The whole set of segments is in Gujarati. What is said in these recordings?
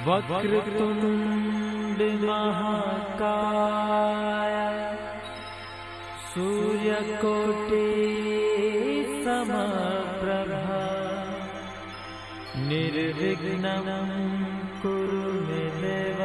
वक्रतुंड महाकाय सूर्यकोटि समप्रभा निर्विघ्नं कुरु मे देव।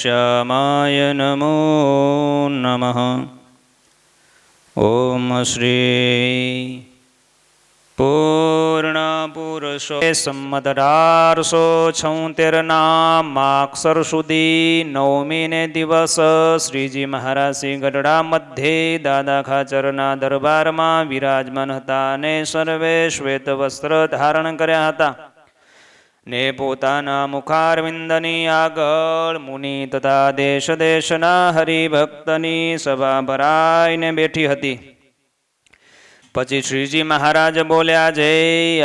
श्यामाय नमो नमः। ओम श्री पूर्णपुरुषो संमत 1876 माक्षर सुधी 9મી દિવસ શ્રીજી મહારાજ શ્રી ગઢડા મધ્યે દાદા ખાચરના દરબારમાં વિરાજમાન હતા અને સર્વે શ્વેત વસ્ત્ર ધારણ કર્યા હતા ને પોતાના મુખારવિંદની આગળ મુનિ તથા દેશ દેશના હરિભક્તની સભા ભરાઈને બેઠી હતી। પછી શ્રીજી મહારાજ બોલ્યા, જે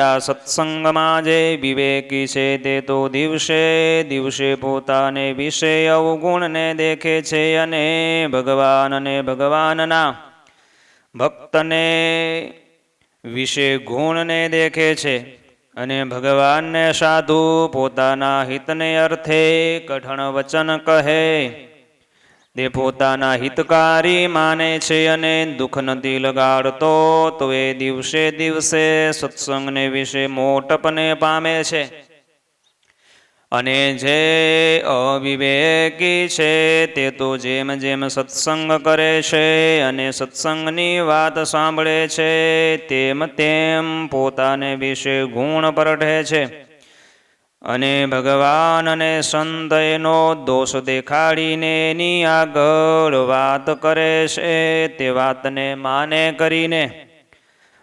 આ સત્સંગમાં જે વિવેકી છે તે તો દિવસે દિવસે પોતાને વિશે અવગુણને દેખે છે અને ભગવાનના ભક્તને વિશે ગુણને દેખે છે અને ભગવાનને સાધુ પોતાના હિતને અર્થે કઠણ વચન કહે તે પોતાના હિતકારી માને છે અને દુઃખ નથી લગાડતો તો એ દિવસે દિવસે સત્સંગને વિશે મોટપને પામે છે। અને જે અવિવેકી છે તે તો જેમ જેમ સત્સંગ કરે છે અને સત્સંગની વાત સાંભળે છે તેમ તેમ પોતાને વિશે ગુણ પરઠે છે અને ભગવાન અને સંત એનો દોષ દેખાડીને એની આગળ વાત કરે છે તે વાતને માને કરીને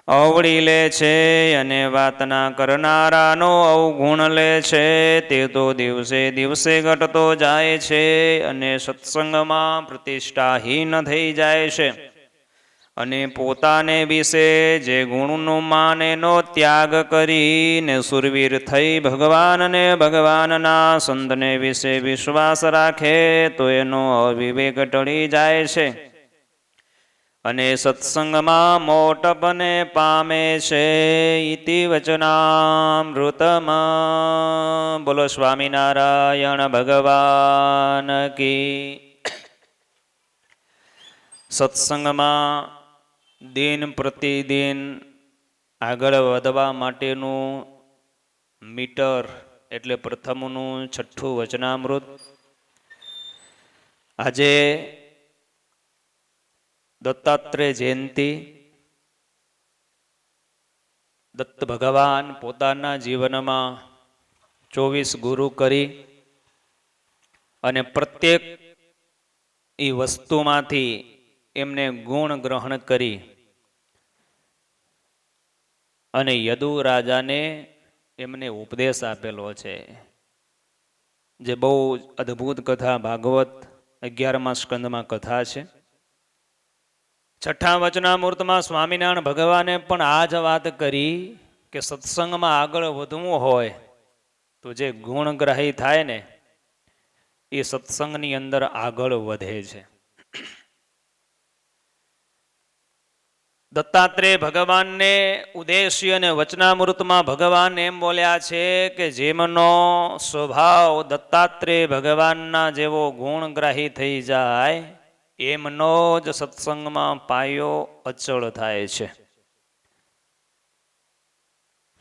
અવળી લે છે અને વાતના કરનારાનો અવગુણ લે છે તે તો દિવસે દિવસે ઘટતો જાય છે અને સત્સંગમાં પ્રતિષ્ઠાહીન થઈ જાય છે. અને પોતાને વિશે જે ગુણનો માન એનો ત્યાગ કરીને સુરવીર થઈ ભગવાનને ભગવાનના સંતને વિશે વિશ્વાસ રાખે તો એનો અવિવેક ટળી જાય છે અને સત્સંગમાં મોટપને પામે છે. ઇતિ વચનામૃતમાં. બોલો સ્વામિનારાયણ ભગવાન કી. સત્સંગમાં દિન પ્રતિદિન આગળ વધવા માટેનું મીટર એટલે પ્રથમનું છઠ્ઠું વચનામૃત. આજે દત્તાત્રેય જયંતિ. દત્ત ભગવાન પોતાના જીવનમાં 24 ગુરુ કરી અને પ્રત્યેક એ વસ્તુમાંથી એમને ગુણ ગ્રહણ કરી અને યદુ રાજાને એમને ઉપદેશ આપેલો છે, જે બહુ અદ્ભુત કથા ભાગવત 11મા સ્કંદમાં કથા છે. છઠ્ઠા વચનામૃતમાં સ્વામિનારાયણ ભગવાને પણ આ જ વાત કરી કે સત્સંગમાં આગળ વધવું હોય તો જે ગુણગ્રાહી થાય ને એ સત્સંગની અંદર આગળ વધે છે. દત્તાત્રેય ભગવાનને ઉદ્દેશ્ય અને વચનામૃતમાં ભગવાન એમ બોલ્યા છે કે જેમનો સ્વભાવ દત્તાત્રેય ભગવાનના જેવો ગુણગ્રાહી થઈ જાય એમનો જ સત્સંગમાં પાયો અચળ થાય છે.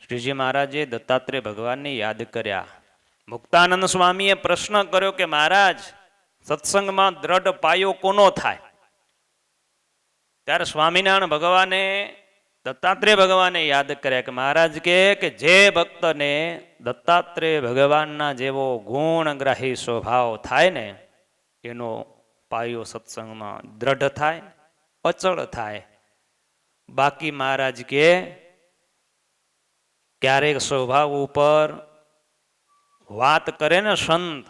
શ્રીજી મહારાજે દત્તાત્રેય ભગવાનને યાદ કર્યા. મુક્તાનંદ સ્વામીએ પ્રશ્ન કર્યો કે મહારાજ, સત્સંગમાં દ્રઢ પાયો કોનો થાય? ત્યારે સ્વામિનારાયણ ભગવાને દત્તાત્રેય ભગવાને યાદ કર્યા કે મહારાજ કે જે ભક્તને દત્તાત્રેય ભગવાનના જેવો ગુણગ્રાહી સ્વભાવ થાય ને એનો પાયો સત્સંગમાં દ્રઢ થાય, અચળ થાય. બાકી મહારાજ કે ક્યારેક સ્વભાવ ઉપર વાત કરે ને સંત,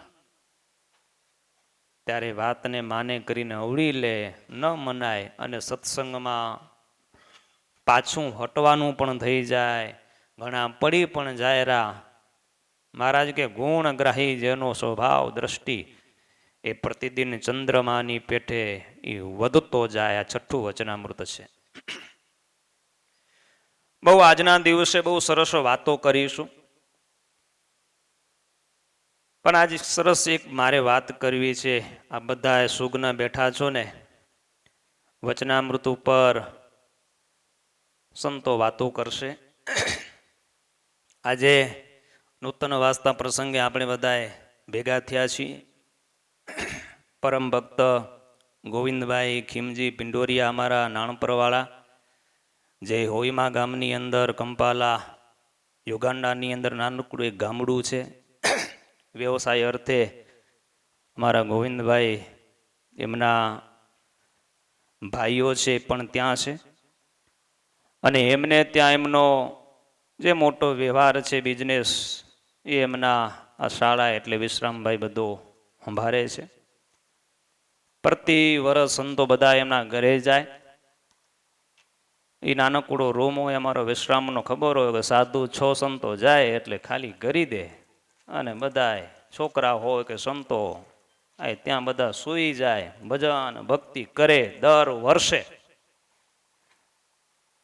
ત્યારે વાતને માને કરીને અવળી લે, ન મનાય અને સત્સંગમાં પાછું હટવાનું પણ થઈ જાય, ઘણા પડી પણ જાયરા. મહારાજ કે ગુણગ્રાહી જેનો સ્વભાવ દ્રષ્ટિ એ પ્રતિદિન ચંદ્રમાની પેઠે એ વધતો જાય. આ છઠ્ઠું વચનામૃત છે. બહુ આજના દિવસે બહુ સરસ વાતો કરીશું, પણ આજે સરસ એક મારે વાત કરવી છે. આ બધા સુગના બેઠા છો ને, વચનામૃત ઉપર સંતો વાતો કરશે. આજે નૂતન વાસ્તા પ્રસંગે આપણે બધાએ ભેગા થયા છીએ. પરમ ભક્ત ગોવિંદભાઈ ખીમજી પિંડોરિયા, અમારા નાણપરવાળા, જે હોઈમા ગામની અંદર કંપાલા યુગાંડાની અંદર નાનકડું એક ગામડું છે. વ્યવસાય અર્થે મારા ગોવિંદભાઈ એમના ભાઈઓ છે પણ ત્યાં છે, અને એમને ત્યાં એમનો જે મોટો વ્યવહાર છે, બિઝનેસ, એ એમના આ શાળા એટલે વિશ્રામભાઈ બધો સંભાળે છે. પ્રતિ વર્ષ સંતો બધા એમના ઘરે જાય. એ નાનકડો રૂમ હોય અમારો વિશ્રામનો, ખબર હોય કે સાધુ 6 સંતો જાય એટલે ખાલી કરી દે અને બધા છોકરા હોય કે સંતો ત્યાં બધા સૂઈ જાય, ભજન ભક્તિ કરે દર વર્ષે.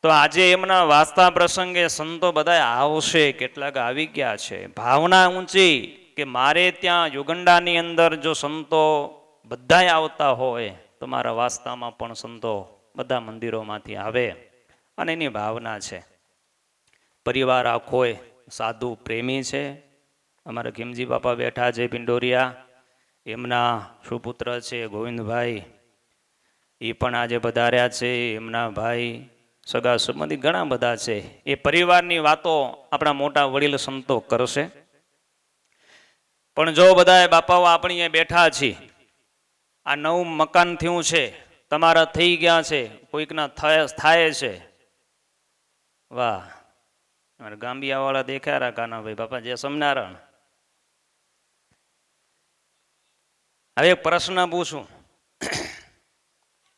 તો આજે એમના વાસ્તા પ્રસંગે સંતો બધા આવશે, કેટલાક આવી ગયા છે. ભાવના ઊંચી કે મારે ત્યાં યુગંડાની અંદર જો સંતો બધા આવતા હોય તો મારા વાસ્તામાં પણ સંતો બધા મંદિરોમાંથી આવે, અને એની ભાવના છે. પરિવાર આખો સાધુ પ્રેમી છે. અમારા ખીમજી બાપા બેઠા છે પિંડોરિયા, એમના સુપુત્ર છે ગોવિંદભાઈ, એ પણ આજે પધાર્યા છે. એમના ભાઈ, સગા સંબંધી ઘણા બધા છે. એ પરિવારની વાતો આપણા મોટા વડીલ સંતો કરશે. પણ જો બધા બાપાઓ આપણે અહીંયા બેઠા છીએ, આ નવું મકાન થયું છે, તમારા થઈ ગયા છે, કોઈકના થાય છે, વાહ, ગાંબિયા વાળા દેખ્યા રા કાનાભાઈ બાપા જે સમનારાયણ. હવે એક પ્રશ્ન પૂછું,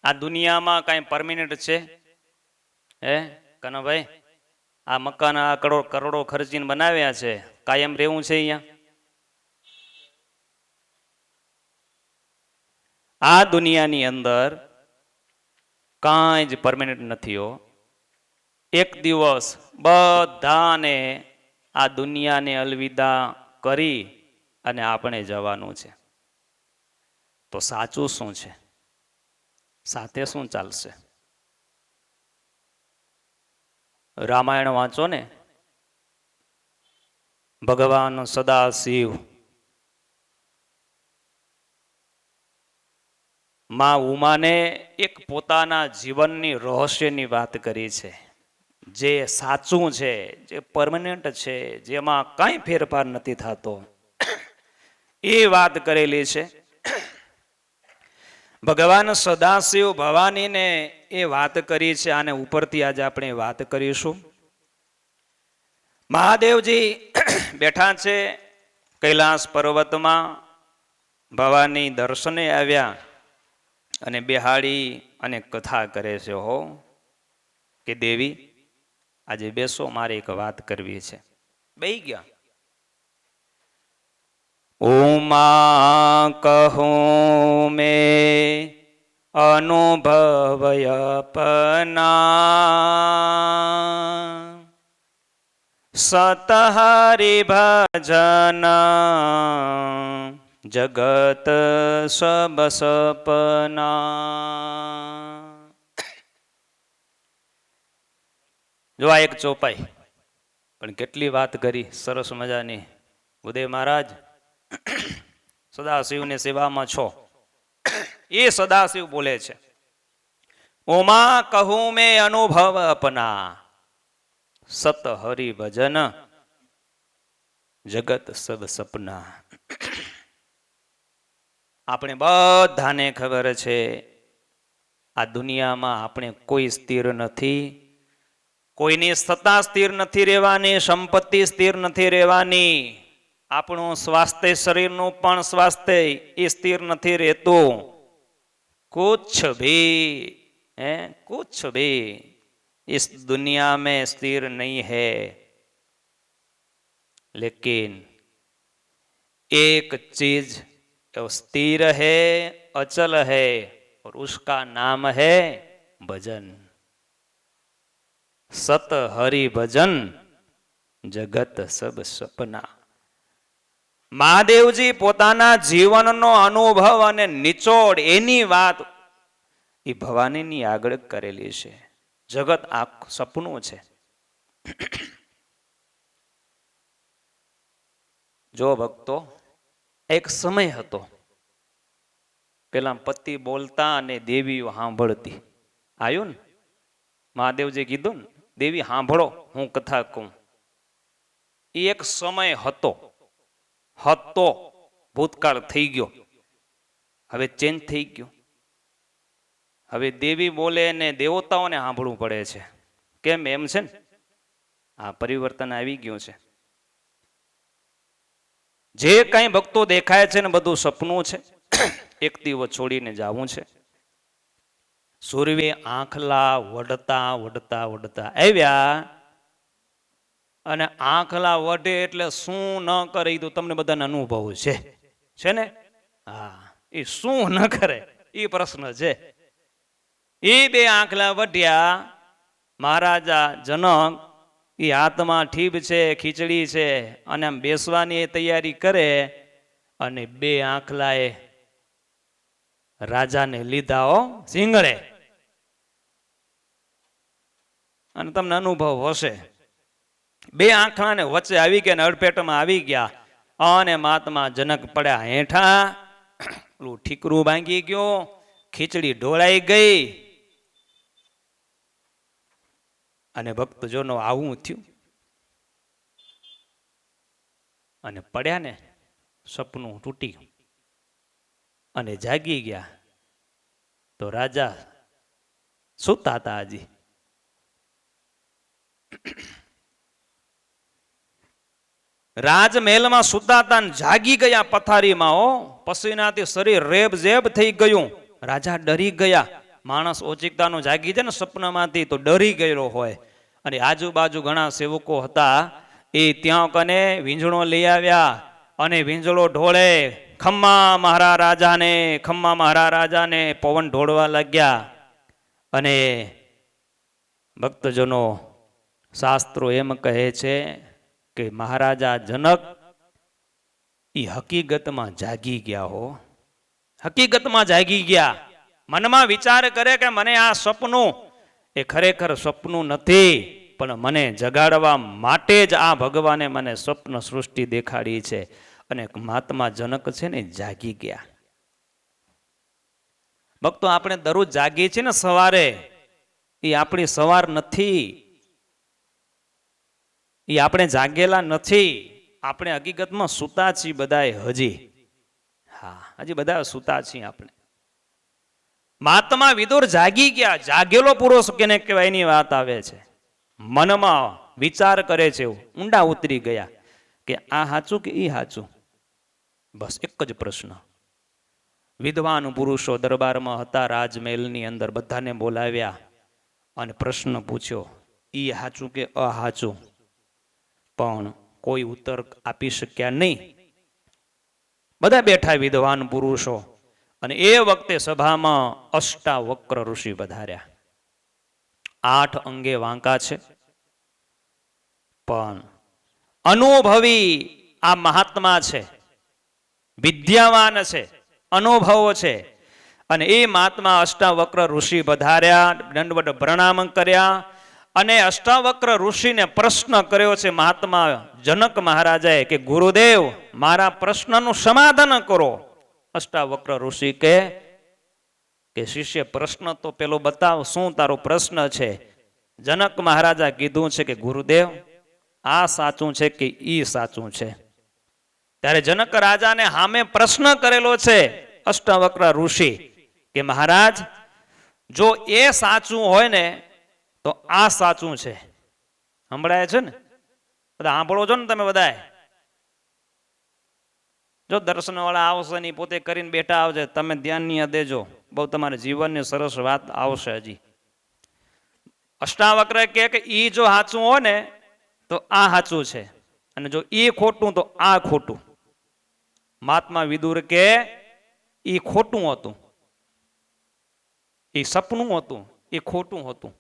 આ દુનિયામાં કઈ પરમિનન્ટ છે? હે કાનાભાઈ, આ મકાન આ કરોડો ખર્ચીને બનાવ્યા છે, કાયમ રહેવું છે અહીંયા? આ દુનિયાની અંદર કાંઈ જ પરમિનન્ટ નથી હો. એક દિવસ બધાને આ દુનિયાને અલવિદા કરી અને આપણે જવાનું છે. તો સાચું શું છે? સાથે શું ચાલશે? રામાયણ વાંચો ને, ભગવાન સદાશિવ માં ઉમાને એક પોતાના જીવનની રહસ્યની વાત કરી છે, જે સાચું છે, જે પરમનન્ટ છે, જેમાં કાંઈ ફેરફાર નથી થતો, એ વાત કરેલી છે. ભગવાન સદાશિવ ભવાનીને એ વાત કરી છે. આને ઉપરથી આજે આપણે વાત કરીશું. મહાદેવજી બેઠા છે કૈલાસ પર્વતમાં, ભવાની દર્શને આવ્યા અને બેહાડી અને કથા કરે છે હો કે દેવી આજે બેસો, મારે એક વાત કરવી છે. બેહી ગયા. ઉમા કહું મેં અનુભવ અપના, સતહરિ ભજન જગત સબ સપના. જો આ એક ચોપાઈ, પણ કેટલી વાત કરી સરસ મજાની. ઉદય મહારાજ સદાશિવની સેવામાં છો, એ સદાશિવ બોલે છે, ઉમા કહું મેં અનુભવ અપના, સત હરિ ભજન જગત સબ સપના. આપણે બધાને ખબર છે આ દુનિયામાં આપણે કોઈ સ્થિર નથી, કોઈની સત્તા સ્થિર નથી રહેવાની, સંપત્તિ સ્થિર નથી રહેવાની, આપણું સ્વાસ્થ્ય, શરીરનું પણ સ્વાસ્થ્ય એ સ્થિર નથી રહેતું. कुछ भी इस दुनिया में स्थिर नहीं है, लेकिन एक चीज स्थिर है, अचल है, और उसका नाम है भजन. सत हरि भजन जगत सब सपना. મહાદેવજી પોતાના જીવનનો અનુભવ અને નિચોડ એની વાત એ ભવાનીની આગળ કરેલી છે. જગત આ સપનું છે. જો ભક્તો, એક સમય હતો, પેલા પતિ બોલતા અને દેવીઓ સાંભળતી. આવ્યું ને, મહાદેવજી કીધું ને, દેવી સાંભળો હું કથા કહું. એ એક સમય હતો, ભૂતકાળ થઈ ગયો, હવે ચેન્જ થઈ ગયો. હવે દેવી બોલે ને દેવતાઓને સાંભળવું પડે છે. કેમ? એમ છે ને, આ પરિવર્તન આવી ગયું છે. જે કઈ ભક્તો દેખાય છે ને બધું સપનું છે. એક દિવસ છોડીને જવું છે. સૂર્ય આંખલા વડતા વડતા વડતા આવ્યા, અને આંખલા વઢે એટલે શું ન કરે તો તમને બધાને અનુભવ છે ને? હા, એ શું ન કરે એ પ્રશ્ન છે. એ બે આંખલા વઢ્યા, મહારાજા જનક એ હાથમાં ઠીબ છે, ખીચડી છે, અને આમ બેસવાની તૈયારી કરે, અને બે આંખલાએ રાજાને લીધા હો સિંગડે. અને તમને અનુભવ હશે, બે આંખલાને વચ્ચે આવી ગયા, અડફેટમાં આવી ગયા, અને મહાત્મા જનક પડ્યા હેઠા. પેલું ઠીકરું ભાંગી ગયું, ખીચડી ઢોળાઈ ગઈ, અને ભક્તજનો આવું થયું. અને પડ્યા ને, સપનું તૂટી ગયું અને જાગી ગયા. તો રાજા સુતા હતા હજી. રાજમહેલમાં સુતા હતા ને જાગી ગયા પથારીમાં. પસીનાથી શરીર રેબ જેબ થઈ ગયું. રાજા ડરી ગયા. માણસ ઓચિકતાનો જાગી જાય ને સપનામાંથી તો ડરી ગયેલો હોય. અને આજુબાજુ ઘણા સેવકો હતા, એ ત્યાં કને વીંઝણો લઈ આવ્યા અને વીંઝળો ઢોળે, ખમ્મા મહારાજાને, ખમ્મા મહારાજાને પવન ઢોળવા લાગ્યા. અને ભક્તજનો, શાસ્ત્રો એમ કહે છે કે મહારાજા જનક એ હકીકતમાં જાગી ગયા. હકીકતમાં જાગી ગયા. મનમાં વિચાર કરે કે મને આ સપનું એ ખરેખર સપનું નથી, પણ મને જગાડવા માટે જ આ ભગવાને મને સ્વપ્ન સૃષ્ટિ દેખાડી છે. અને મહાત્મા જનક છે ને જાગી ગયા. ભક્તો, આપણે દરરોજ જાગીએ છીએ ને સવારે, એ આપણી સવાર નથી. એ આપણે જાગેલા નથી. આપણે હકીકતમાં સૂતા છીએ બધાએ હજી. હજી બધા સૂતા છીએ આપણે. મહાત્મા વિદુર જાગી ગયા. જાગેલો પુરુષ કેને કહેવાય એની વાત આવે છે. મનમાં વિચાર કરે છે, ઊંડા ઉતરી ગયા કે આ સાચું કે ઈ સાચું. બસ એક જ પ્રશ્ન. વિદ્વાન પુરુષો દરબારમાં હતા, રાજમહેલની અંદર બધાને બોલાવ્યા અને પ્રશ્ન પૂછ્યો, ઈ સાચું કે અસાચું. પણ કોઈ ઉત્તર આપી શક્યા નહીં. બધા બેઠા વિદ્વાન પુરુષો. અને એ વખતે સભામાં અષ્ટાવક્ર ઋષિ પધાર્યા. 8 અંગે વાંકા છે, પણ અનુભવી આ મહાત્મા છે, વિદ્યાવાન છે, અનુભવો છે. અને એ મહાત્મા અષ્ટાવક્ર ઋષિ પધાર્યા, દંડવત પ્રણામ કર્યા. અને અષ્ટાવક્ર ઋષિને પ્રશ્ન કર્યો છે મહાત્મા જનક મહારાજાએ કે ગુરુદેવ, મારા પ્રશ્નનું સમાધાન કરો. અષ્ટાવક્ર ઋષિ કે શિષ્ય, પ્રશ્ન તો પેલો બતાવ, શું તારો પ્રશ્ન છે? જનક મહારાજા કીધું છે કે ગુરુદેવ, આ સાચું છે કે ઈ સાચું છે? ત્યારે જનક રાજાને સામે પ્રશ્ન કરેલો છે અષ્ટાવક્ર ઋષિ કે મહારાજ, જો એ સાચું હોય ને તો આ સાચું છે. સંભળાય છે ને? બધા સાંભળો છો ને તમે બધા? જો દર્શન વાળા આવશે ને પોતે કરીને બેઠા આવશે, તમે ધ્યાન નહીં દેજો, બહુ તમારા જીવનની સરસ વાત આવશે. હજી અષ્ટાવક્ર કે ઈ જો સાચું હોય ને તો આ સાચું છે, અને જો ઈ ખોટું તો આ ખોટું. મહાત્મા વિદુર કે ઈ ખોટું હતું, એ સપનું હતું, એ ખોટું હતું.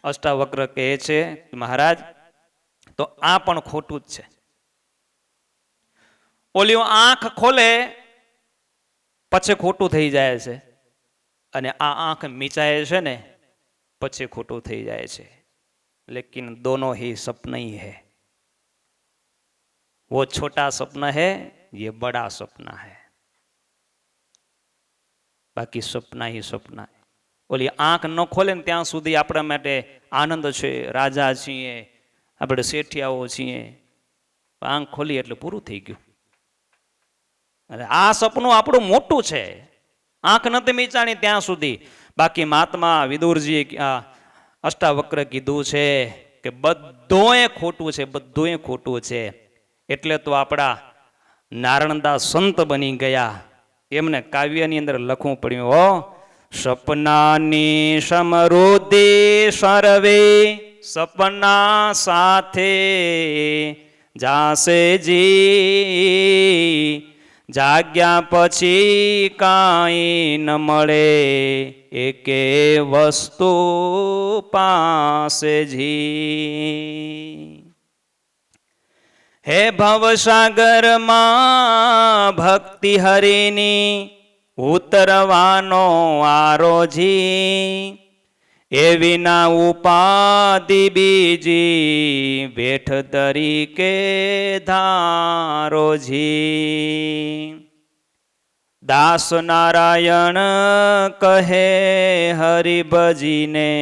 અષ્ટાવક્ર કહે છે મહારાજ, તો આ પણ ખોટું જ છે. ઓલી આંખ ખોલે પછી ખોટું થઈ જાય છે, અને આ આંખ મીચાય છે ને પછી ખોટું થઈ જાય છે. લેકિન દોનો ही सपना ही है. वो छोटा सपना है, ये बड़ा सपना है. બાકી સપના ही સપના. ઓલી આંખ ન ખોલે ને ત્યાં સુધી આપણા માટે આનંદ છે, રાજા છીએ, આપણે શેઠિયાઓ છીએ. આંખ ખોલી એટલે પૂરું થઈ ગયું. અને આ સપનું આપણું મોટું છે, આંખ નથી મીચાણી ત્યાં સુધી. બાકી મહાત્મા વિદુરજીએ અષ્ટાવક્ર કીધું છે કે બધુંય ખોટું છે, બધુંય ખોટું છે. એટલે તો આપણા નારણદાસ સંત બની ગયા. એમને કાવ્યની અંદર લખવું પડ્યું, હો, સપનાની સમૃદ્ધિ સર્વે સપના સાથે જાશે જી, જાગ્યા પછી કાંઈ ન મળે એકે વસ્તુ પાસે જી. હે ભવસાગરમાં ભક્તિ હરિની ઉતરવાનો આરોજી, એ વિના ઉપાધિ બીજી બેઠ તરીકે ધારોજી. દાસ નારાયણ કહે હરિભજીને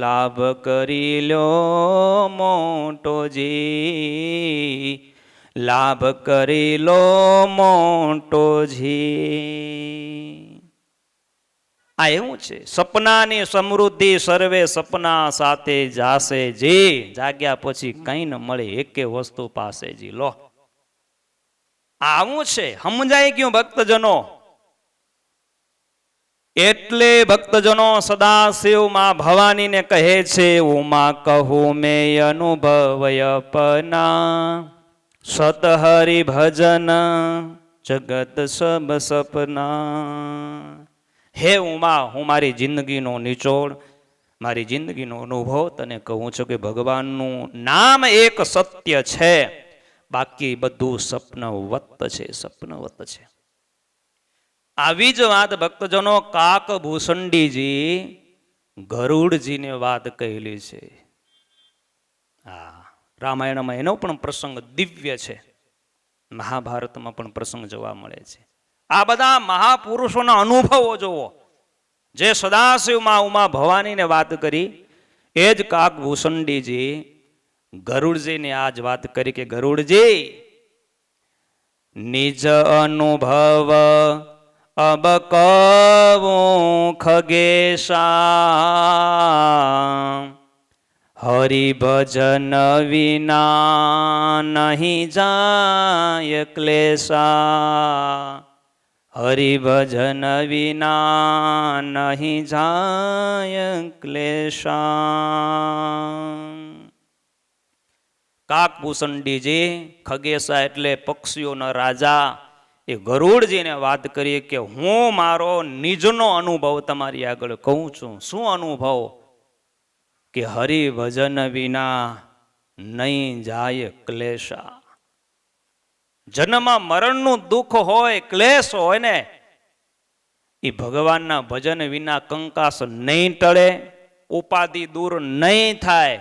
લાભ કરી લ્યો મોટોજી, લાભ કરી લો મોટોજી. આ એવું છે, સપનાની સમૃદ્ધિ સર્વે સપના સાથે જાશે જે, જાગ્યા પછી કઈ ન મળે એકે વસ્તુ પાસે જી. લો આવું છે, સમજાય ગયું ભક્તજનો. એટલે ભક્તજનો સદાશિવ માં ભવાનીને કહે છે, ઉમા કહું મેં અનુભવય પના, સતહરિ ભજન જગત સબ સપના. હે ઉમા, હું મારી જિંદગીનો નિચોડ, મારી જિંદગીનો અનુભવ તને કહું છું કે ભગવાનનું નામ એક સત્ય છે, બાકી બધું સપનવત છે, સપનવત છે. આવી જ વાત ભક્તજનો કાકભૂષણજીજી ગરુડજીને વાત કહેલી છે. રામાયણમાં એનો પણ પ્રસંગ દિવ્ય છે, મહાભારતમાં પણ પ્રસંગ જોવા મળે છે. આ બધા મહાપુરુષોના અનુભવો જોવો. જે સદાશિવમાં ઉમા ભવાનીને વાત કરી એ જ કાકભૂષણજીજી ગરુડજીને આજ વાત કરી કે ગરુડજી, નિજ અનુભવ અબ કહું ખગેશા, હરિ ભજન વિના નહીં જાય ક્લેશા, હરિ ભજન વિના નહીં જાય ક્લેશા. કાકભૂષણજીજી ખગેશા એટલે પક્ષીઓના રાજા, એ ગરુડજીને વાત કરીએ કે હું મારો નિજનો અનુભવ તમારી આગળ કહું છું. શું અનુભવ? કે હરિ ભજન વિના નહીં જાય ક્લેશા. જન્મ મરણનું દુઃખ હોય, ક્લેશ હોય ને, એ ભગવાનના ભજન વિના કંકાસ નહીં ટળે, ઉપાધિ દૂર નહીં થાય.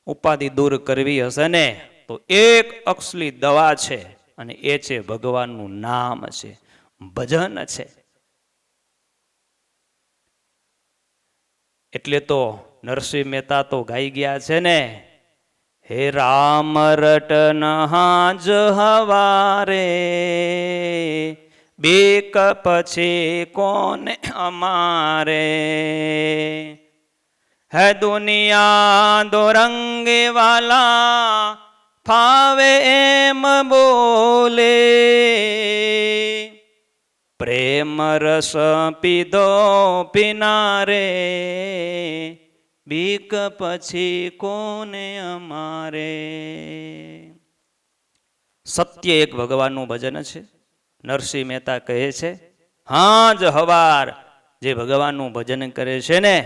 ઉપાધિ દૂર કરવી હશે ને તો એક અક્ષલી દવા છે, અને એ છે ભગવાનનું નામ છે, ભજન છે. એટલે તો નરસિંહ મહેતા તો ગાઈ ગયા છે ને, હે રામ રટન હાજ હવારે, બીક પછી કોને અમારે, હે દુનિયા દો રંગે વાલા, ફાવે એમ બોલે, પ્રેમ રસ પીધો પીનારે, બીક પછી કોને અમારે. સત્ય એક ભગવાનનું ભજન છે. નરસિંહ મહેતા કહે છે, હાજ હવાર જે ભગવાનનું ભજન કરે છે ને,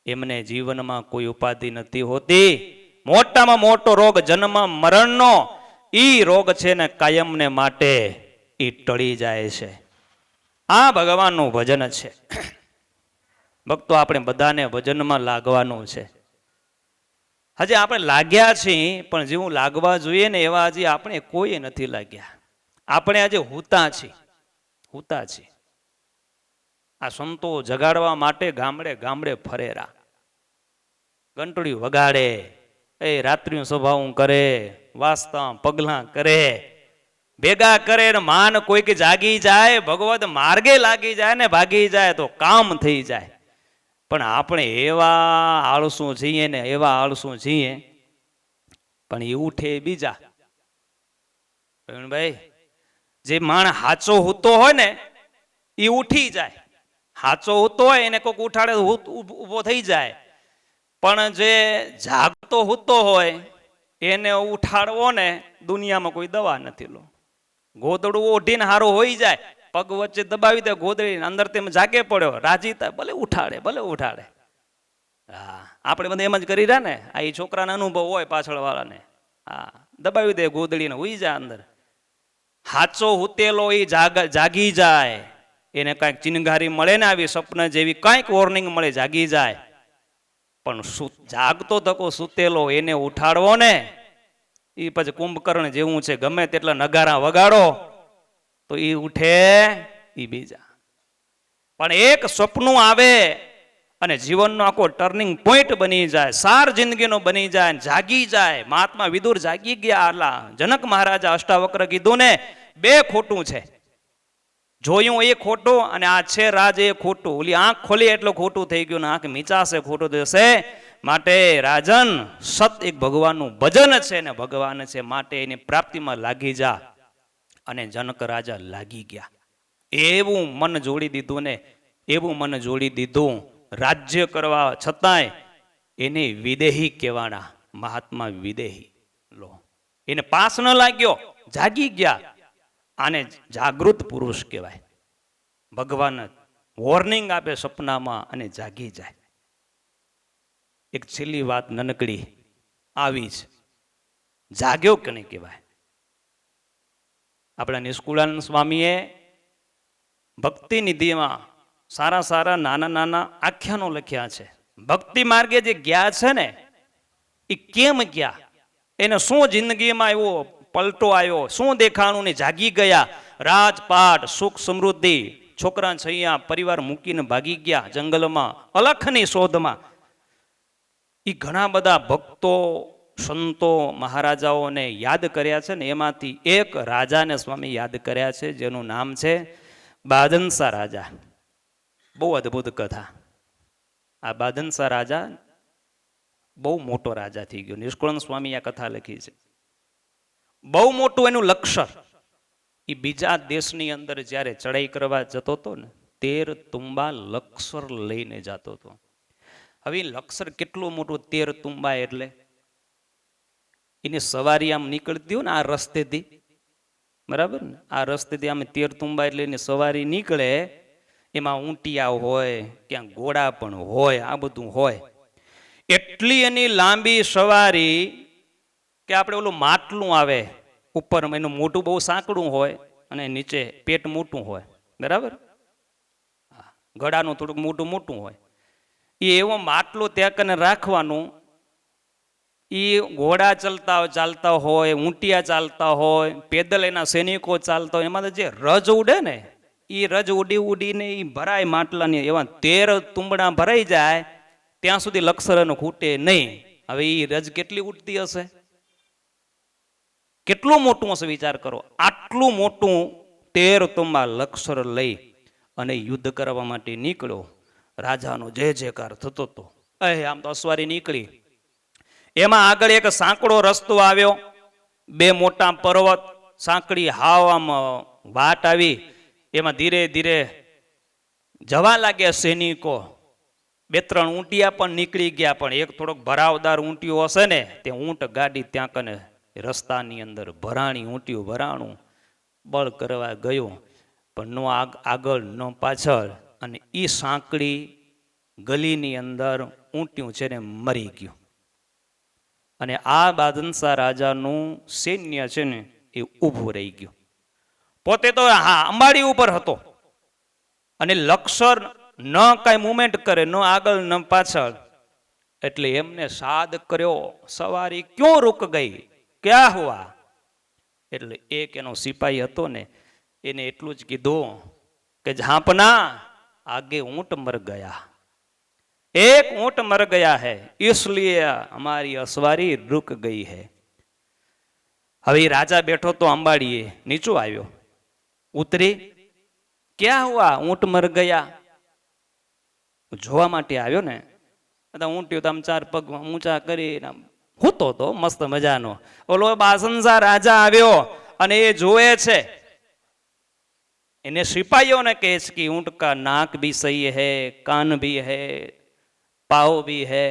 એમને જીવનમાં કોઈ ઉપાધિ નથી હોતી. મોટામાં મોટો રોગ જન્મ મરણનો, ઈ રોગ છે ને કાયમને માટે ઈ ટળી જાય છે. આ ભગવાનનું ભજન છે. ભક્તો, આપણે બધાને ભજનમાં લાગવાનું છે. હજી આપણે લાગ્યા છીએ, પણ જેવું લાગવા જોઈએ ને એવા હજી આપણે કોઈ નથી લાગ્યા. આપણે આજે હુતા છીએ, હુતા છીએ. આ સંતો જગાડવા માટે ગામડે ગામડે ફરેરા, ઘંટડી વગાડે, એ રાત્રિનું સભાઓ કરે, વાસ્તા પગલા કરે, ભેગા કરે ને માન કોઈક જાગી જાય, ભગવત માર્ગે લાગી જાય ને ભાગી જાય તો કામ થઈ જાય. પણ આપણે એવા આળસુ છીએ ને એવા આળસુ છીએ, પણ એ ઉઠે બીજા. ભાઈ, જે માણ હાચો હૂતો હોય ને એ ઉઠી જાય. હાચો હૂતો હોય એને કોઈક ઉઠાડે ઊભો થઈ જાય. પણ જે જાગતો હૂતો હોય એને ઉઠાડવો ને દુનિયામાં કોઈ દવા નથી. લો, ગોદડું ઓઢીને હારો હોઈ જાય, પગ વચ્ચે દબાવી દે ગોદડી, અંદર તેમ જાગે પડ્યો, રાજી થાય, ભલે ઉઠાડે, ભલે ઉઠાડે. હા, આપણે બધા એમ જ કરી રહ્યા ને. આ એ છોકરાનો અનુભવ હોય પાછળ વાળાને, હા, દબાવી દે ગોદડીને હોઈ જાય અંદર. હાચો હુતેલો એ જાગી જાય, એને કાંઈક ચિનગારી મળે ને, આવી સપન જેવી કાંઈક વોર્નિંગ મળે, જાગી જાય. પણ જાગતો તકો સુતેલો એને ઉઠાડવો ને, એ પછી કુંભકર્ણ જેવું છે. ગમે તેટલા નગારા વગાડો તો એ ઉઠે એ બીજા. પણ એક સપનું આવે અને જીવનનો આખો ટર્નિંગ પોઈન્ટ બની જાય, સાર જિંદગીનો બની જાય, જાગી જાય. મહાત્મા વિદુર જાગી ગયા. આલા જનક મહારાજા અષ્ટાવક્ર કીધું ને, બે ખોટું છે. જોયું એ ખોટું અને આ છે રાજ એ ખોટું. ઓલી આંખ ખોલી એટલે ખોટું થઈ ગયું ને આંખ મીચાશે ખોટું થશે. માટે રાજન સત એક ભગવાનનું ભજન છે ને ભગવાન છે, માટે એની પ્રાપ્તિમાં લાગી જા. અને જનક રાજા લાગી ગયા. એવું મન જોડી દીધું ને એવું મન જોડી દીધું, રાજ્ય કરવા છતાંય એને વિદેહી કહેવાના, મહાત્મા વિદેહી. લો, એને પાસ ન લાગ્યો, જાગી ગયા. આને જાગૃત પુરુષ કહેવાય. ભગવાન વોર્નિંગ આપે સપનામાં અને જાગી જાય. એક છેલ્લી વાત નનકડી આવી છે, જાગ્યો કે નહીં કહેવાય. આપણા નિષ્કુળાનંદ સ્વામીએ ભક્તિ નિધિમાં સારા સારા નાના નાના આખ્યાનો લખ્યા છે. ભક્તિ માર્ગે જે ગયા છે ને એ કેમ ગયા, એને શું જિંદગીમાં એવો પલટો આવ્યો, શું દેખાણું ને જાગી ગયા. રાજપાટ, સુખ સમૃદ્ધિ, છોકરા છૈયા પરિવાર મૂકીને ભાગી ગયા જંગલમાં અલખની શોધમાં. એ ઘણા બધા ભક્તો સંતો મહારાજાઓને યાદ કર્યા છે ને એમાંથી એક રાજાને સ્વામી યાદ કર્યા છે જેનું નામ છે બાદનસા રાજા. બહુ અદ્ભુત કથા. આ બાદનસા રાજા બહુ મોટો રાજા થઈ ગયો. નિષ્કુળાનંદ સ્વામી આ કથા લખી છે. બહુ મોટું એનું લક્ષર. એ બીજા દેશની અંદર જ્યારે ચડાઈ કરવા જતો હતો ને 13 તુંબા લક્ષર લઈને જતો હતો. હવે લક્ષર કેટલું મોટું 13 તુંબા, એટલે એની સવારી આમ નીકળતી હોય ને આ રસ્તેથી, બરાબર ને, આ રસ્તેથી આમ 13 તુંબા એટલે એની સવારી નીકળે. એમાં ઊંટિયા હોય, ક્યાંક ઘોડા પણ હોય, આ બધું હોય. એટલી એની લાંબી સવારી કે આપણે ઓલું માટલું આવે ઉપર, એનું મોટું બહુ સાંકડું હોય અને નીચે પેટ મોટું હોય, બરાબર, ગળાનું થોડુંક મોટું મોટું હોય. એ એવો માટલું ત્યાં કને રાખવાનું. એ ઘોડા ચાલતા હોય, ઊંટિયા ચાલતા હોય, પેદલ એના સૈનિકો ચાલતા હોય, એમાં જે રજ ઉડે ને એ રજ ઉડી ઉડીને એ ભરાય માટલાની. એવા 13 તુંબડા ભરાઈ જાય ત્યાં સુધી લક્ષરનો ખૂટે નહીં. હવે એ રજ કેટલી ઉડતી હશે, કેટલું મોટું હશે વિચાર કરો. આટલું મોટું 13 તુંબા લક્ષર લઈ અને યુદ્ધ કરવા માટે નીકળ્યો. રાજાનો જય જયકાર થતો હતો. આમ તો અસવારી નીકળી. એમાં આગળ એક સાંકડો રસ્તો આવ્યો, 2 મોટા પર્વત, સાંકડી હાવ આમ વાટ આવી. એમાં ધીરે ધીરે જવા લાગ્યા સૈનિકો. 2-3 ઊંટિયા પણ નીકળી ગયા, પણ એક થોડોક ભરાવદાર ઊંટિયો હશે ને તે ઊંટ ગાડી ત્યાં કને રસ્તાની અંદર ભરાણી ઊંટિયું ભરાણું બળ કરવા ગયું, પણ નો આગળ નો પાછળ. અને એ સાંકડી ગલીની અંદર ઊંટિયું છે ને મરી ગયું. અને આ બાદનસા રાજાનું સૈન્ય છે ને એ ઊભું રહી ગયું. પોતે તો અંબાડી ઉપર હતો અને લક્ષર ન કાંઈ મુવમેન્ટ કરે, ન આગળ ન પાછળ. એટલે એમને સાદ કર્યો, સવારી ક્यों રૂક ગઈ, ક્યાં હુઆ? એટલે એક એનો સિપાહી હતો ને એને એટલું જ કીધું કે झांपना आगे ऊंट मर गया, एक ऊंट मर गया है, इसलिए हमारी असवारी रुक गई है. હવે રાજા બેઠો તો અંબાડીએ નીચો આવ્યો, ઉતરી, ક્યાં હુઆ, ઊંટ મર ગયા. જોવા માટે આવ્યો ને, ઊંટ્યું તો આમ 4 પગ ઊંચા કરી હોતો તો મસ્ત મજાનો. ઓલો બાદનસા રાજા આવ્યો અને એ જોવે છે. એને સિપાહીઓને કહે છે કે ऊंट का नाक भी सही है, कान भी है, पाव भी है,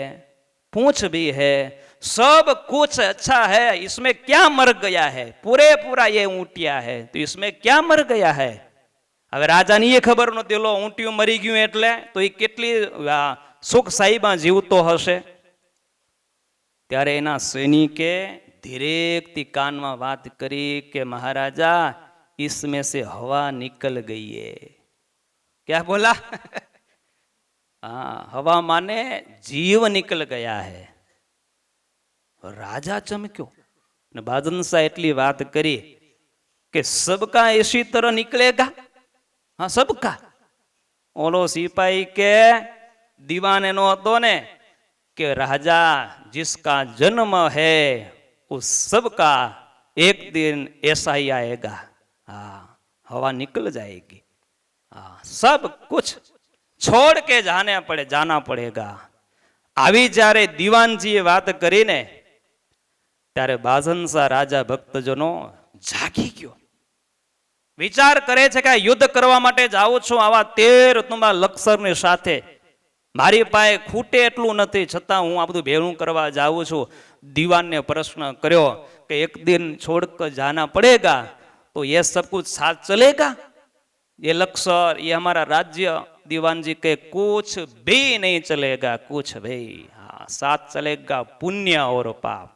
पूंछ भी है, सब कुछ अच्छा है, इसमें क्या मर गया है, पूरे पूरा ये ऊंटिया है, तो इसमें क्या मर गया है. હવે રાજાને એ ખબર નહોતી લો ઊંટિયું મરી ગયું એટલે, તો એ કેટલી સુખ સાહીમાં જીવતો હશે. ત્યારે એના સૈનિકે ધીરેકથી કાનમાં વાત કરી કે મહારાજા इसमें से हवा निकल गई है. क्या बोला? हाँ, हवा माने जीव निकल गया है. राजा चमक्यो ने बादनसा એટલી વાત કરી કે सबका इसी तरह निकलेगा. हाँ, सबका. ઓલો સિપાही કે दीवान એનો હતો ને કે राजा जिसका जन्म है उस सबका एक दिन ऐसा ही आएगा. हाँ, हवा निकल जाएगी. સબ કુછ છોડ કે જાના પડેગા. આવી જ્યારે દીવાનજીએ વાત કરીને ત્યારે બાઝનસા રાજા ભક્તજનો જાગી ગયો. વિચાર કરે છે કે આ યુદ્ધ કરવા માટે જાઉં છું આવા 13 લક્ષરની સાથે, મારી પાસે ખૂટે એટલું નથી, છતાં હું આ બધું ભેળું કરવા જાઉં છું. દીવાનને પ્રશ્ન કર્યો કે એક દિન છોડ કર જાના પડેગા તો ये सब कुछ साथ चलेगा? ये लक्सर, ये हमारा राज्य. दीवान जी के कुछ भी नहीं चलेगा, कुछ भी. हाँ, साथ चलेगा पुण्य और पाप.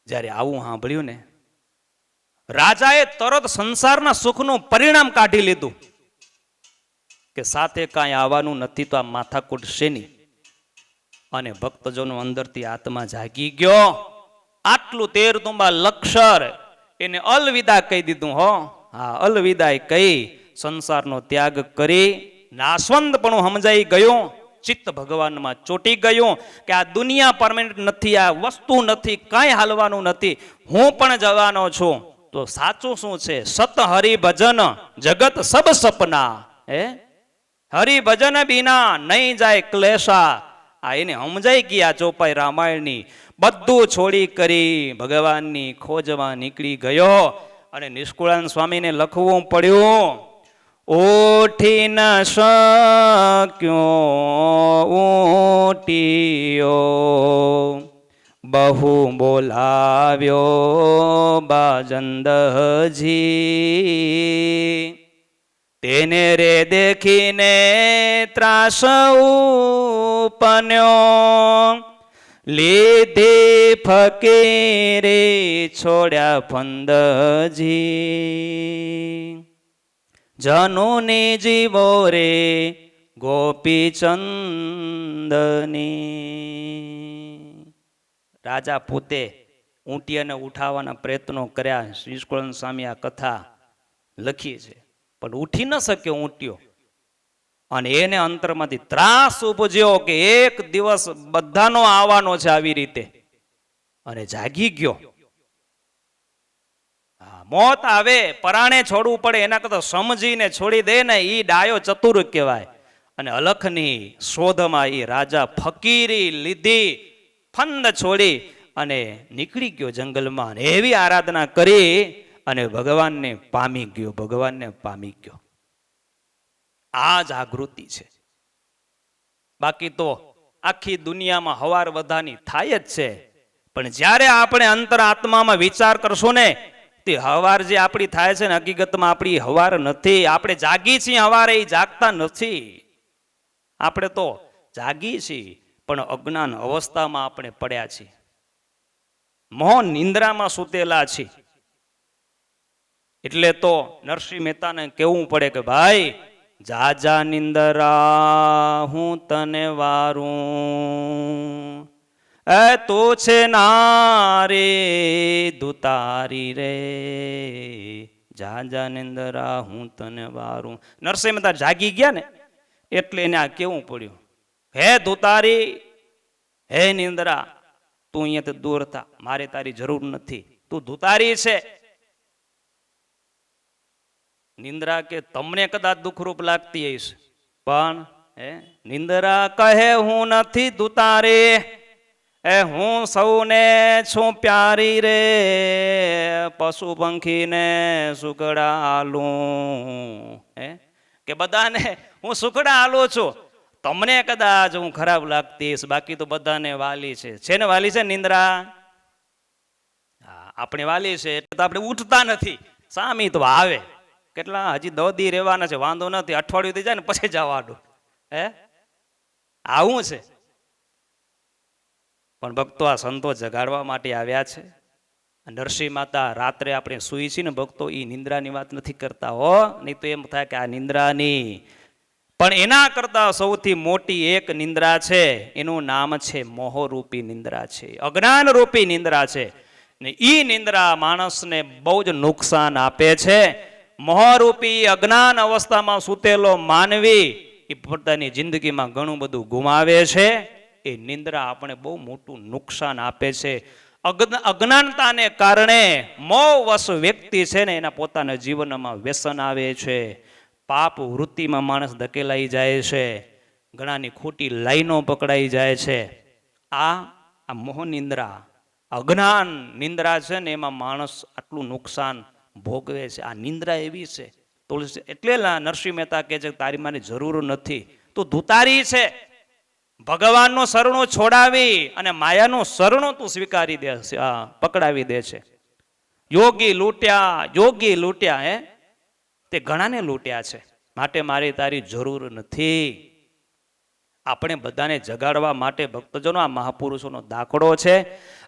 જ્યારે આવું સાંભળ્યું ને રાજાએ તરત સંસારના સુખનું પરિણામ કાઢી લીધું કે સાથે કાંઈ આવવાનું નથી તો આ માથાકૂટ શેની. અને ભક્તજનો અંદરથી આત્મા જાગી ગયો. આટલું 13 લક્ષર એને અલવિદા કહી દીધું. હો હા, અલવિદાય કહી સંસારનો ત્યાગ કરી નાશવંત પણ સમજાઈ ગયું. ચિત્ત ભગવાનમાં ચોટી ગયું કે આ દુનિયા પરમેનન્ટ નથી, આ વસ્તુ નથી, કાંઈ હાલવાનું નથી, હું પણ જવાનો છું. તો સાચું શું છે? સત હરિભજન જગત સબ સપના. હરિભજન બિના નહીં જાય ક્લેશા. આ એને સમજાઈ ગયા ચોપાઈ રામાયણની. બધું છોડી કરી ભગવાનની ખોજમાં નીકળી ગયો. અને નિષ્કુળાનંદ સ્વામીને લખવું પડ્યું, ઓઠી ન શક્યો ઊટીયો, બહુ બોલાવ્યો બાજંદજી, તેને રે દેખીને ત્રાસ ઉપન્યો, લીધી ફકીરે છોડ્યા ફંદજી, જનુની જીવો રે ગોપીચંદની. રાજા પોતે ઊંટિયાને ઉઠાવવાના પ્રયત્નો કર્યા. નિષ્કુળાનંદ સ્વામી આ કથા લખી છે, પણ ઉઠી ન શક્યો ઊંટિયો. અને એને અંતરમાંથી ત્રાસ ઉપજ્યો કે એક દિવસ બધાનો આવવાનો છે આવી રીતે. અને જાગી ગયો. મોત આવે પરાણે છોડવું પડે એના કરતા સમજીને છોડી દે ને ઈ ડાયો ચતુર કહેવાય. અને અલખની શોધમાં ઈ રાજા ફકીરી લીધી, ફંદ છોડી અને નીકળી ગયો જંગલમાં. એવી આરાધના કરી અને ભગવાનને પામી ગયો, ભગવાનને પામી ગયો. આ જાગૃતિ છે. બાકી તો આખી દુનિયામાં હવાર વધાની થાય જ છે, પણ જ્યારે આપણે અંતર આત્મામાં વિચાર કરશું ને તે હવાર જે આપણી થાય છે ને હકીકતમાં આપણી હવાર નથી. આપણે જાગી છીએ હવારે, એ જાગતા નથી. આપણે તો જાગી છીએ પણ અજ્ઞાન અવસ્થામાં આપણે પડ્યા છીએ, મોહન નિંદ્રામાં સૂતેલા છીએ. એટલે તો નરસિંહ મહેતાને કહેવું પડે કે ભાઈ જાજા નિંદરા હું તને વારું, એ તો છે નારે દુતારી રે, જાજા નિંદરા હું તને વારું. નરસિંહ મહેતા જાગી ગયા ને એટલે એને આ કેવું પડ્યું, હે દુતારી, હે નિંદરા, તું અહીંયાથી દૂર થા, મારે તારી જરૂર નથી, તું દુતારી છે. નિંદ્રા કે તમને કદાચ દુઃખરૂપ લાગતી હશે, પણ નિંદ્રા કહે હું નથી દુતારી, હું સૌને છું પ્યારી રે, પશુ પંખીને સુકડા આલું. કે બધાને હું સુકડા આલું છું, તમને કદાચ હું ખરાબ લાગતી હશે, બાકી તો બધાને વાલી છે ને વાલી છે નિંદ્રા. આપણે વાલી છે એટલે તો આપણે ઉઠતા નથી, સામી તો આવે. કેટલા હજી 10 દી રહેવાના છે, વાંધો નથી, અઠવાડિયું થઈ જાય ને પછી જવાનું. આવું છે. પણ ભક્તો આ સંતો જગાડવા માટે આવ્યા છે. નરસિંહ માતા રાત્રે આપણે સુઈ છીએ ને ભક્તો, એ નિંદ્રાની વાત નથી કરતા હો, નહીં તો એમ થાય કે આ નિંદ્રાની. પણ એના કરતા સૌથી મોટી એક નિંદ્રા છે, એનું નામ છે મોહરૂપી નિંદ્રા છે, અજ્ઞાન રૂપી નિંદ્રા છે. ને ઈ નિંદ્રા માણસને બહુ જ નુકસાન આપે છે. મોહરૂપી અજ્ઞાન અવસ્થામાં સૂતેલો માનવી એ પોતાની જિંદગીમાં ઘણું બધું ગુમાવે છે. એ નિંદ્રા આપણે બહુ મોટું નુકસાન આપે છે. અજ્ઞાનતાને કારણે મોહવશ વ્યક્તિ છે ને એના પોતાના જીવનમાં વ્યસન આવે છે, પાપ વૃત્તિમાં માણસ ધકેલાઈ જાય છે, ઘણાની ખોટી લાઈનો પકડાઈ જાય છે. આ મોહ નિંદ્રા, અજ્ઞાન નિંદ્રા છે ને એમાં માણસ આટલું નુકસાન ભોગવે છે. આ નિંદ્રા એવી છે તુલસી, એટલે નરસિંહ મહેતા કહે છે તારી મારી જરૂર નથી, તું ધુતારી છે. ભગવાનનું શરણું છોડાવી અને માયાનું શરણું તું સ્વીકારી દે, પકડાવી દે છે. યોગી લૂટ્યા હે તે ઘણાને લૂટ્યા છે, માટે મારી તારી જરૂર નથી. આપણે બધાને જગાડવા માટે ભક્તજનો આ મહાપુરુષોનો દાખલો છે.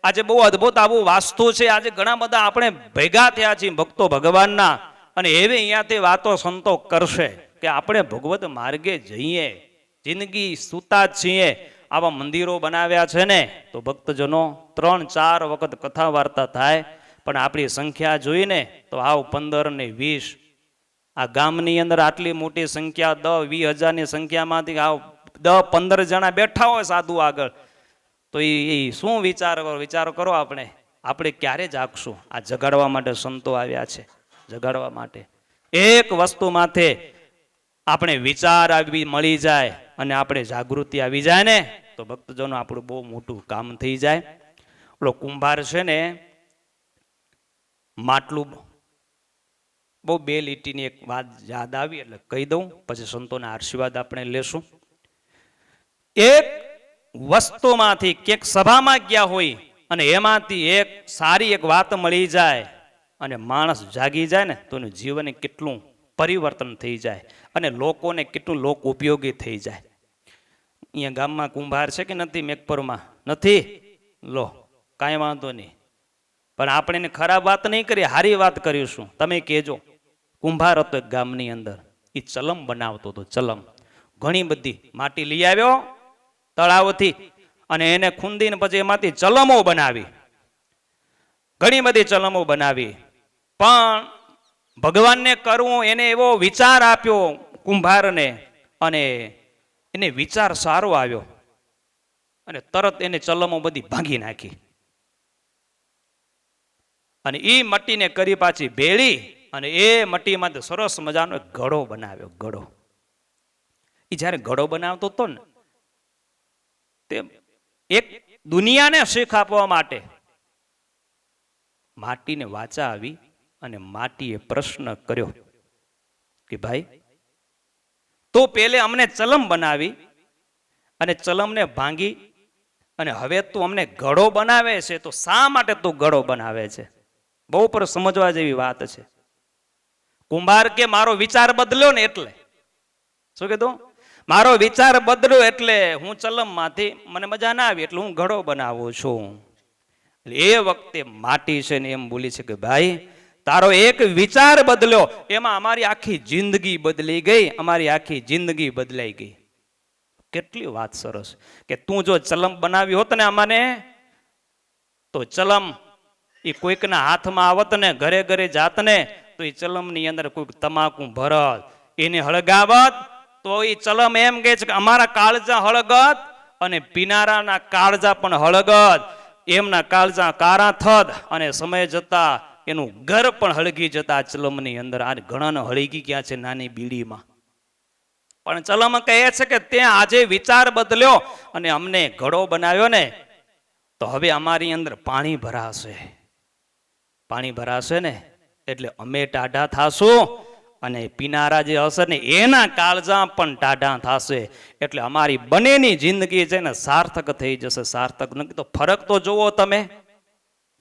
આજે બહુ અદભુત આવું વાસ્તુ છે. આજે ઘણા બધા આપણે ભેગા થયા છીએ ભક્તો ભગવાનના, અને એવી અહીંયાથી વાતો સંતો કરશે કે આપણે ભગવત માર્ગે જઈએ. જિંદગી સુતા છીએ, આવા મંદિરો બનાવ્યા છે ને તો ભક્તજનો 3-4 વખત કથા વાર્તા થાય, પણ આપણી સંખ્યા જોઈને તો આવ 15 ને 20. આ ગામની અંદર આટલી મોટી સંખ્યા 10-20 હજારની સંખ્યામાંથી આવ 10-15 જણા બેઠા હોય સાધુ આગળ, તો એ શું વિચાર કરો. આપણે ક્યારે જાગશું? આ જગાડવા માટે સંતો આવ્યા છે, જગાડવા માટે. એક વસ્તુ માથે આપણે વિચાર મળી જાય અને આપણે જાગૃતિ આવી જાય ને તો ભક્તજનો આપણું બહુ મોટું કામ થઈ જાય. ઓલો કુંભાર છે ને, માટલું, બહુ 2 લીટીની એક વાત યાદ આવી એટલે કહી દઉં, પછી સંતોના આશીર્વાદ આપણે લેશું. એક વસ્તુમાંથી ક્યાંક સભામાં ગયા હોય અને એમાંથી એક સારી એક વાત મળી જાય અને માણસ જાગી જાય ને તો એનું જીવન કેટલું પરિવર્તન થઈ જાય અને લોકોને કેટલું લોક ઉપયોગી થઈ જાય. અહીંયા ગામમાં કુંભાર છે કે નથી? મેઘપરમાં નથી? લો કાંઈ વાંધો નહીં, પણ આપણે એને ખરાબ વાત નહીં કરી, સારી વાત કરીશું. તમે કહેજો. કુંભાર હતો એક ગામની અંદર, એ ચલમ બનાવતો હતો. ચલમ ઘણી બધી માટી લઈ આવ્યો તળાવથી અને એને ખૂંદીને પછી એમાંથી ચલમો બનાવી, ઘણી બધી ચલમો બનાવી. પણ ભગવાનને કરવું એને એવો વિચાર આપ્યો કુંભારને, અને એને વિચાર સારો આવ્યો અને તરત એને ચલમો બધી ભાંગી નાખી અને એ મટીને કરી પાછી ભેળી અને એ મટીમાં સરસ મજાનો એક ઘડો બનાવ્યો. ઘડો, એ જ્યારે ઘડો બનાવતો હતો ને તે એક દુનિયાને શીખ આપવા માટે માટીને વાચા આવી અને માટીએ પ્રશ્ન કર્યો કે ભાઈ તો પેલે અમને ચલમ બનાવી અને ચલમને ભાંગી અને હવે તું અમને ઘડો બનાવે છે, તો શા માટે તું ઘડો બનાવે છે? બહુ પર સમજવા જેવી વાત છે. કુંભાર કે મારો વિચાર બદલ્યો ને એટલે. શું કીધું? મારો વિચાર બદલ્યો એટલે હું ચલમમાંથી મને મજા ના આવી એટલે હું ઘડો બનાવું છું. એ વખતે માટી છે ને એમ બોલી છે કે ભાઈ તારો એક વિચાર બદલ્યો એમાં અમારી આખી જિંદગી બદલી ગઈ, અમારી આખી જિંદગી બદલાઈ ગઈ. કેટલી વાત સરસ કે તું જો ચલમ બનાવી હોત ને અમાને, તો ચલમ એ કોઈકના હાથમાં આવત ને, ઘરે ઘરે જાત ને, તો એ ચલમની અંદર કોઈક તમાકુ ભરત, એને હળગાવત, તો એ ચલમ એમ કહે છે કે અમારા કાળજા હળગત અને પીનારાના કાળજા પણ હળગત. એમના કાળજા કારા થત અને સમય જતા એનું ઘર પણ હળગી જતા ચલમની અંદર. આ ઘણાને હળગી ગયા છે નાની બીડીમાં. પણ ચલમ કહે છે કે તે આજે વિચાર બદલ્યો અને અમને ઘડો બનાવ્યો ને, તો હવે અમારી અંદર પાણી ભરાશે. પાણી ભરાશે ને એટલે અમે ટાઢા થાશું અને પીનારા જે હશે ને એના કાળજા પણ ટાઢા થશે. એટલે અમારી બંનેની જિંદગી છે ને સાર્થક થઈ જશે. સાર્થક નથી તો ફરક તો જુઓ તમે.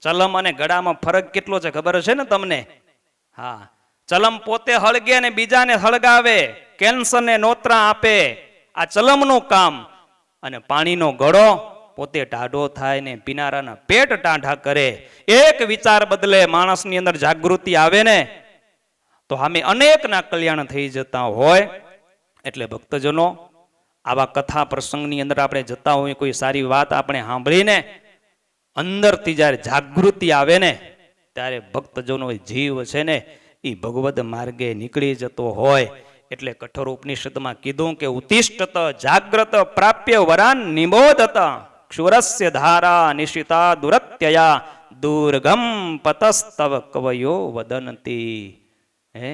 ચલમ અને ઘડામાં ફરક કેટલો છે ખબર છે ને તમને? હા, ચલમ પોતે હળગે અને બીજાને હળગાવે, કેન્સરને નોતરા આપે, આ ચલમનું કામ. અને પાણીનો ઘડો પોતે ટાઢો થાય ને પીનારાના પેટ ટાઢા કરે. એક વિચાર બદલે માણસની અંદર જાગૃતિ આવે ને તો અમે અનેકના કલ્યાણ થઈ જતા હોય. એટલે ભક્તજનો આવા કથા પ્રસંગની અંદર આપણે જતા હોય, કોઈ સારી વાત આપણે સાંભળીને અંદરથી જ્યારે જાગૃતિ આવે ને ત્યારે ભક્તજનો જીવ છે ને એ ભગવદ માર્ગે નીકળી જતો હોય. એટલે કઠોર ઉપનિષદમાં કીધું કે ઉત્તિષ્ઠત જાગ્રત પ્રાપ્ય વરાન નિબોધત ક્ષુરસ્ય ધારા નિશિતા દુરત્યયા દુર્ગમ પતસ્તવ કવયો વદનતી. હે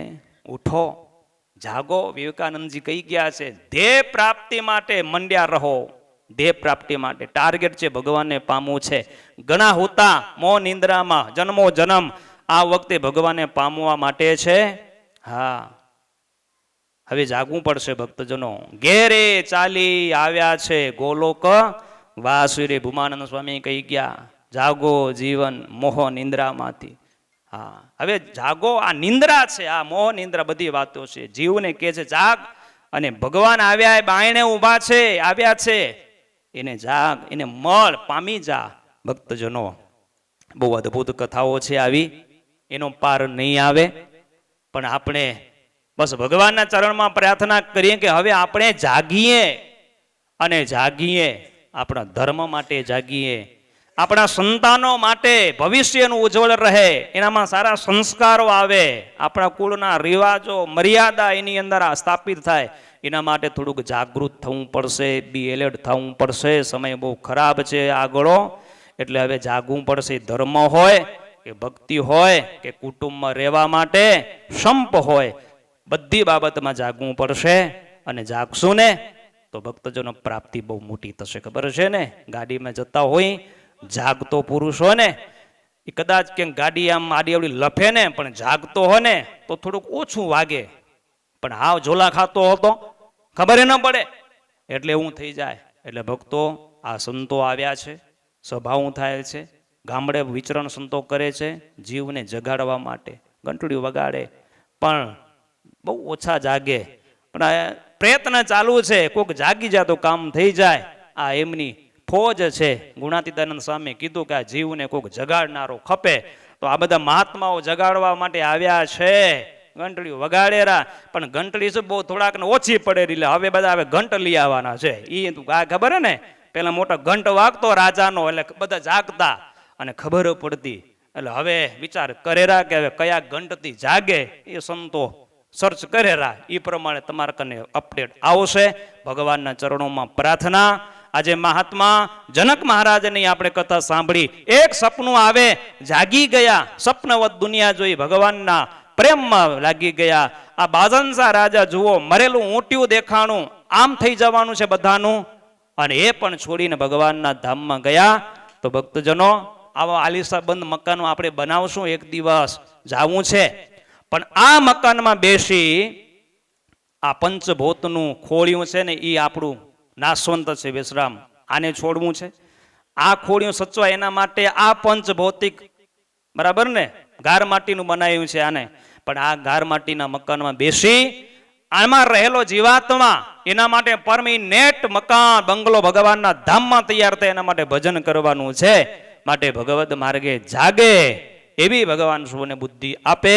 ઉઠો, જાગો. વિવેકાનંદજી કહી ગયા છે ધ્યેય પ્રાપ્તિ માટે મંડ્યા રહો. ધ્યેય પ્રાપ્તિ માટે ટાર્ગેટ છે ભગવાનને પામવું છે. ઘણા હોતા મોહ નિંદ્રામાં જન્મો જન્મ, આ વખતે ભગવાનને પામવા માટે છે. હા, હવે જાગવું પડશે ભક્તજનો. ઘેરે ચાલી આવ્યા છે ગોલોક વાસુરે. ભૂમાનંદ સ્વામી કહી ગયા જાગો જીવન મોહ નિંદ્રામાંથી. હા, હવે જાગો. આ નિંદ્રા છે, આ મોહ નિંદ્રા બધી વાતો છે. જીવને કહે છે જાગ, અને ભગવાન આવ્યા બાયણે ઊભા છે, આવ્યા છે, એને જાગ, એને મળ પામી જા. ભક્તજનો બહુ અદભુત કથાઓ છે આવી, એનો પાર નહીં આવે. પણ આપણે બસ ભગવાનના ચરણમાં પ્રાર્થના કરીએ કે હવે આપણે જાગીએ, અને જાગીએ આપણા ધર્મ માટે જાગીએ, આપણા સંતાનો માટે ભવિષ્યનું ઉજ્જવળ રહે, એનામાં સારા સંસ્કારો આવે, આપણા કુળના રિવાજો મર્યાદા એની અંદર સ્થાપિત થાય. એના માટે થોડુંક જાગૃત થવું પડશે, બી એલર્ટ થવું પડશે. સમય બહુ ખરાબ છે આગળો, એટલે હવે જાગવું પડશે. ધર્મ હોય કે ભક્તિ હોય કે કુટુંબમાં રહેવા માટે સંપ હોય, બધી બાબતમાં જાગવું પડશે. અને જાગશું ને તો ભક્તજનો પ્રાપ્તિ બહુ મોટી થશે. ખબર છે ને, ગાડીમાં જતા હોય જાગતો પુરુષ હોય ને, એ કદાચ ક્યાંક ગાડી આમ આડી આવડી લફે ને, પણ જાગતો હોય ને તો થોડુંક ઓછું વાગે. પણ હાવ ઝોલા ખાતો હતો ખબર ન પડે, એટલે એવું થઈ જાય. એટલે ભક્તો, આ સંતો આવ્યા છે, સ્વભાવ થાય છે, ગામડે વિચરણ સંતો કરે છે જીવને જગાડવા માટે. ઘંટડીઓ વગાડે પણ બહુ ઓછા જાગે, પણ પ્રયત્ન ચાલુ છે. કોઈક જાગી જાય તો કામ થઈ જાય. આ એમની ફોજ છે. ગુણાતીતાનંદ સ્વામી કીધું કે આ જીવને કોઈક જગાડનારો ખપે, તો આ બધા મહાત્માઓ જગાડવા માટે આવ્યા છે. ઘંટડીઓ વગાડેરા, પણ ઘંટડી શું બહુ થોડાક ને ઓછી પડે, એટલે હવે બધા હવે ઘંટ લઈ આવવાના છે. એ આ ખબર હે ને, પેલા મોટો ઘંટ વાગતો રાજાનો, એટલે બધા જાગતા અને ખબર પડતી. એટલે હવે વિચાર કરેરા કે હવે કયા ઘંટથી જાગે, એ સંતો સર્ચ કરેરા. એ પ્રમાણે તમારા કને અપડેટ આવશે. ભગવાનના ચરણોમાં પ્રાર્થના. આજે મહાત્મા જનક મહારાજની આપણે કથા સાંભળી. એક સપનું આવે, જાગી ગયા, સપનવત દુનિયા જોઈ, ભગવાનના પ્રેમમાં લાગી ગયા. આ બાજનસા રાજા જુઓ, મરેલું ઊંટિયું દેખાણું, આમ થઈ જવાનું છે બધાનું, અને એ પણ છોડીને ભગવાનના ધામમાં ગયા. તો ભક્તજનો, આવા આલિશાબંધ મકાનો આપણે બનાવશું, એક દિવસ જાવું છે. પણ આ મકાનમાં બેસી આ પંચભૂતનું ખોળિયું છે ને, એ આપણું નાશવંત છે વિશ્રામ, આને છોડવું છે. આ ખોળિયું સચવાય એના માટે આ પંચભૌતિક, બરાબર ને, ગાર માટીનું બનાવ્યું છે આને. પણ આ ગાર માટીના મકાનમાં બેસી આમાં રહેલો જીવાત્મા, એના માટે પરમિનેટ મકાન બંગલો ભગવાનના ધામમાં તૈયાર થાય, એના માટે ભજન કરવાનું છે. માટે ભગવદ માર્ગે જાગે એવી ભગવાન સૌને બુદ્ધિ આપે.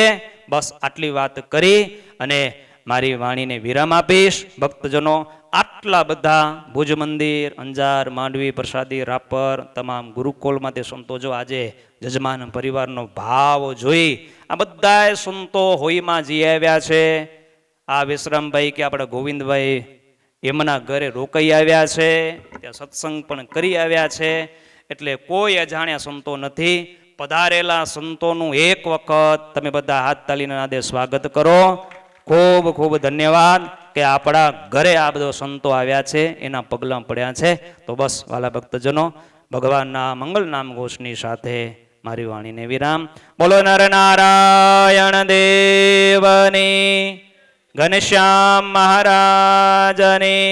બસ આટલી વાત કરી અને મારી વાણીને વિરામ આપીશ. ભક્તજનો, આટલા બધા ભુજ મંદિર, અંજાર, માંડવી, પ્રસાદી, રાપર, તમામ ગુરુકુળમાં તે સંતો, જો આજે જજમાન પરિવારનો ભાવ જોઈ, આ બધા સંતો હોઈમાં જી આવ્યા છે. આ વિશ્રામભાઈ કે આપણા ગોવિંદભાઈ એમના ઘરે રોકાઈ આવ્યા છે, ત્યાં સત્સંગ પણ કરી આવ્યા છે. એટલે કોઈ અજાણ્યા સંતો નથી. પધારેલા સંતોનું એક વખત તમે બધા હાથ તાલીના નાદે સ્વાગત કરો. ખૂબ ખૂબ ધન્યવાદ કે આપણા ઘરે આ બધો સંતો આવ્યા છે, એના પગલાં પડ્યા છે. તો બસ વાલા ભક્તજનો, ભગવાનના મંગલ નામ ઘોષની સાથે મારી વાણીને વિરામ. બોલો નર નારાયણ દેવની, ઘનશ્યામ મહારાજની.